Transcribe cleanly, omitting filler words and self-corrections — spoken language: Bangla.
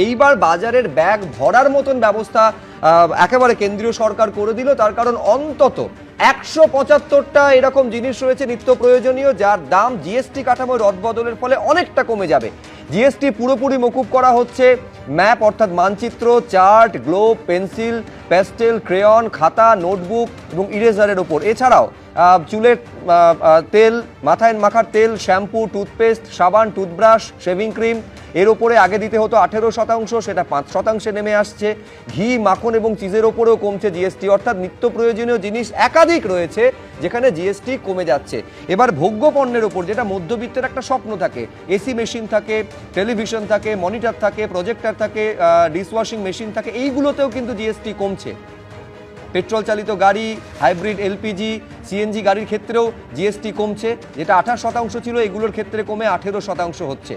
এইবার বাজারের ব্যাগ ভরার মতন ব্যবস্থা একেবারে কেন্দ্রীয় সরকার করে দিল। তার কারণ অন্তত 175টা এরকম জিনিস রয়েছে নিত্য প্রয়োজনীয়, যার দাম জিএসটি কাঠামোর রদবদলের ফলে অনেকটা কমে যাবে। জিএসটি পুরোপুরি মকুব করা হচ্ছে ম্যাপ অর্থাৎ মানচিত্র, chart, globe, pencil, pastel, crayon, খাতা, নোটবুক এবং ইরেজারের ওপর। এছাড়াও চুলের তেল, মাথায় মাখার তেল, শ্যাম্পু, টুথপেস্ট, সাবান, টুথব্রাশ, শেভিং ক্রিম এর ওপরে আগে দিতে হতো 18%, সেটা 5% নেমে আসছে। ঘি, মাখন এবং চিজের ওপরেও কমছে জিএসটি। অর্থাৎ নিত্য প্রয়োজনীয় জিনিস একাধিক রয়েছে যেখানে জিএসটি কমে যাচ্ছে। এবার ভোগ্য পণ্যের ওপর, যেটা মধ্যবিত্তের একটা স্বপ্ন থাকে, এসি মেশিন থাকে, টেলিভিশন থাকে, মনিটর থাকে, প্রজেক্টর থাকে, ডিশওয়াশিং মেশিন থাকে, এইগুলোতেও কিন্তু জিএসটি কমছে। পেট্রোল চালিত গাড়ি, হাইব্রিড এলপিজি, সিএনজি গাড়ির ক্ষেত্রেও জিএসটি কমছে, যেটা 28% ছিল এগুলোর ক্ষেত্রে কমে 18% হচ্ছে।